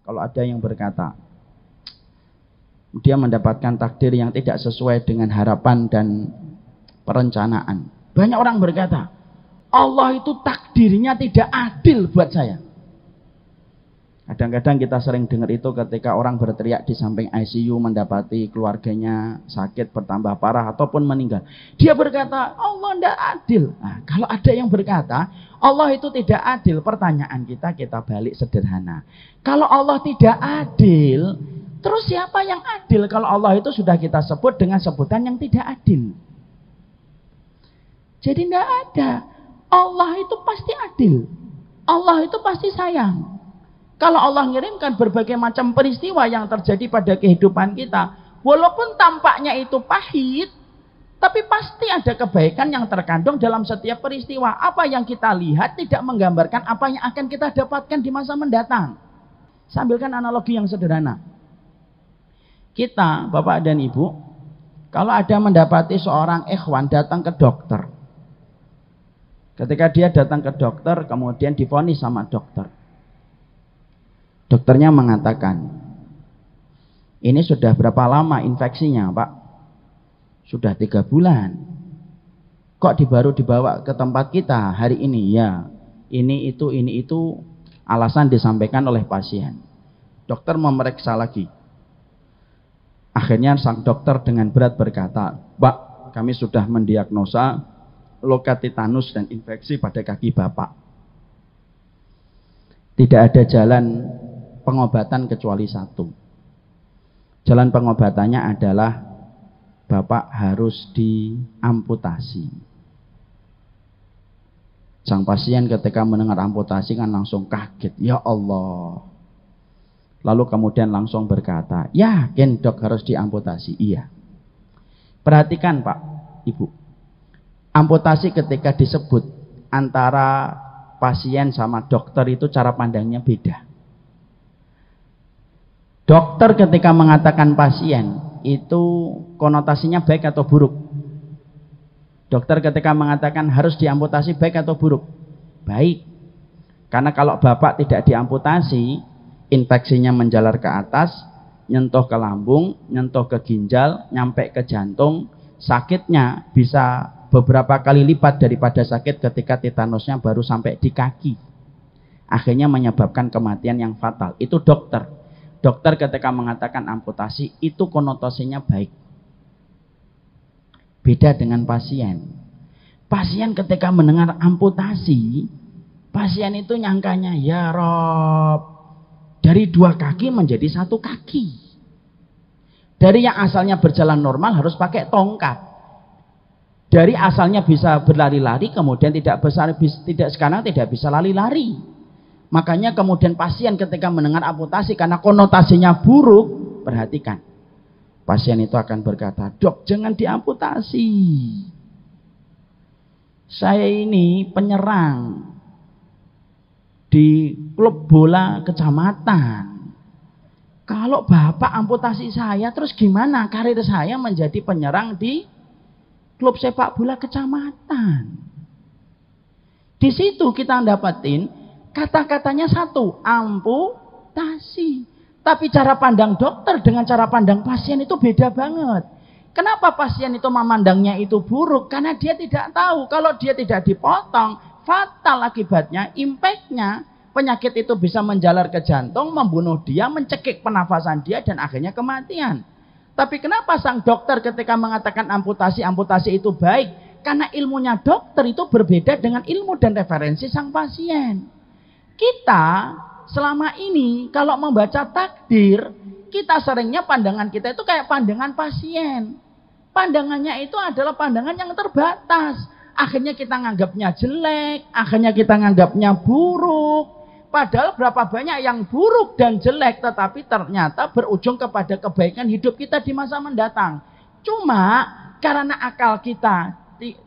kalau ada yang berkata dia mendapatkan takdir yang tidak sesuai dengan harapan dan perencanaan. Banyak orang berkata, Allah itu takdirnya tidak adil buat saya. Kadang-kadang kita sering dengar itu ketika orang berteriak di samping ICU mendapati keluarganya sakit bertambah parah ataupun meninggal. Dia berkata, Allah tidak adil. Nah, kalau ada yang berkata, Allah itu tidak adil, pertanyaan kita balik sederhana. Kalau Allah tidak adil, terus siapa yang adil kalau Allah itu sudah kita sebut dengan sebutan yang tidak adil? Jadi tidak ada. Allah itu pasti adil. Allah itu pasti sayang. Kalau Allah ngirimkan berbagai macam peristiwa yang terjadi pada kehidupan kita, walaupun tampaknya itu pahit, tapi pasti ada kebaikan yang terkandung dalam setiap peristiwa. Apa yang kita lihat tidak menggambarkan apa yang akan kita dapatkan di masa mendatang. Sambilkan analogi yang sederhana. Kita, Bapak dan Ibu, kalau ada mendapati seorang ikhwan datang ke dokter. Ketika dia datang ke dokter, kemudian divonis sama dokter. Dokternya mengatakan, ini sudah berapa lama infeksinya, Pak? Sudah 3 bulan. Kok baru dibawa ke tempat kita hari ini? Ya, ini itu alasan disampaikan oleh pasien. Dokter memeriksa lagi. Akhirnya sang dokter dengan berat berkata, Pak, kami sudah mendiagnosa luka titanus dan infeksi pada kaki Bapak. Tidak ada jalan pengobatan kecuali satu. Jalan pengobatannya adalah Bapak harus diamputasi. Sang pasien ketika mendengar amputasi kan langsung kaget. Ya Allah. Lalu kemudian langsung berkata, yakin dok harus diamputasi? Iya. Perhatikan Pak, Ibu. Amputasi ketika disebut antara pasien sama dokter itu cara pandangnya beda. Dokter ketika mengatakan pasien itu konotasinya baik atau buruk? Dokter ketika mengatakan harus diamputasi baik atau buruk? Baik. Karena kalau Bapak tidak diamputasi, infeksinya menjalar ke atas, nyentuh ke lambung, nyentuh ke ginjal, nyampe ke jantung, sakitnya bisa beberapa kali lipat daripada sakit ketika titanusnya baru sampai di kaki. Akhirnya menyebabkan kematian yang fatal. Itu dokter. Dokter ketika mengatakan amputasi itu konotasinya baik. Beda dengan pasien. Pasien ketika mendengar amputasi, pasien itu nyangkanya, ya Rob, dari 2 kaki menjadi 1 kaki. Dari yang asalnya berjalan normal harus pakai tongkat. Dari asalnya bisa berlari-lari kemudian sekarang tidak bisa lari-lari. Makanya kemudian pasien ketika mendengar amputasi karena konotasinya buruk, perhatikan. Pasien itu akan berkata, dok jangan diamputasi. Saya ini penyerang di klub bola kecamatan. Kalau Bapak amputasi saya, terus gimana karir saya menjadi penyerang di klub sepak bola kecamatan? Di situ kita dapatin kata-katanya satu, amputasi. Tapi cara pandang dokter dengan cara pandang pasien itu beda banget. Kenapa pasien itu memandangnya itu buruk? Karena dia tidak tahu kalau dia tidak dipotong, fatal akibatnya, impactnya, penyakit itu bisa menjalar ke jantung, membunuh dia, mencekik pernafasan dia, dan akhirnya kematian. Tapi kenapa sang dokter ketika mengatakan amputasi itu baik? Karena ilmunya dokter itu berbeda dengan ilmu dan referensi sang pasien. Kita selama ini kalau membaca takdir, kita seringnya pandangan kita itu kayak pandangan pasien. Pandangannya itu adalah pandangan yang terbatas. Akhirnya kita nganggapnya jelek, akhirnya kita nganggapnya buruk. Padahal berapa banyak yang buruk dan jelek tetapi ternyata berujung kepada kebaikan hidup kita di masa mendatang. Cuma karena akal kita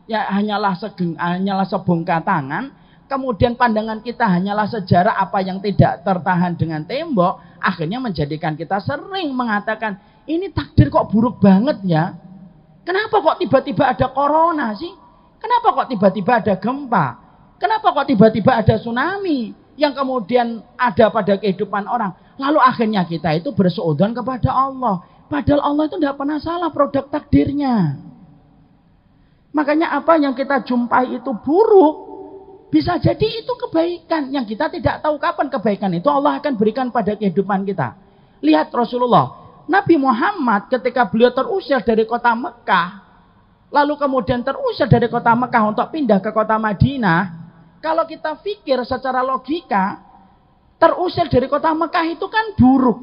ya hanyalah sebongkah tangan, kemudian pandangan kita hanyalah sejarah apa yang tidak tertahan dengan tembok, akhirnya menjadikan kita sering mengatakan, ini takdir kok buruk banget ya. Kenapa kok tiba-tiba ada corona sih? Kenapa kok tiba-tiba ada gempa? Kenapa kok tiba-tiba ada tsunami yang kemudian ada pada kehidupan orang? Lalu akhirnya kita itu bersuudzon kepada Allah. Padahal Allah itu tidak pernah salah produk takdirnya. Makanya apa yang kita jumpai itu buruk, bisa jadi itu kebaikan yang kita tidak tahu kapan kebaikan itu Allah akan berikan pada kehidupan kita. Lihat Rasulullah, Nabi Muhammad ketika beliau terusir dari kota Mekah, lalu kemudian terusir dari kota Mekah untuk pindah ke kota Madinah. Kalau kita pikir secara logika, terusir dari kota Mekah itu kan buruk,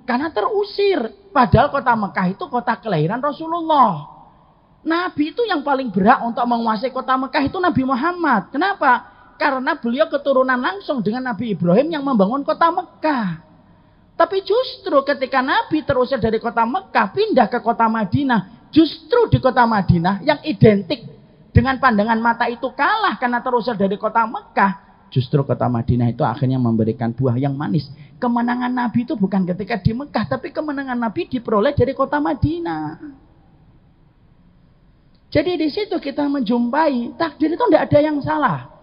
karena terusir. Padahal kota Mekah itu kota kelahiran Rasulullah. Nabi itu yang paling berhak untuk menguasai kota Mekah itu Nabi Muhammad. Kenapa? Karena beliau keturunan langsung dengan Nabi Ibrahim yang membangun kota Mekah. Tapi justru ketika Nabi terusir dari kota Mekah pindah ke kota Madinah, justru di kota Madinah yang identik dengan pandangan mata itu kalah karena terusir dari kota Mekah. Justru kota Madinah itu akhirnya memberikan buah yang manis. Kemenangan Nabi itu bukan ketika di Mekah, tapi kemenangan Nabi diperoleh dari kota Madinah. Jadi di situ kita menjumpai takdir itu tidak ada yang salah.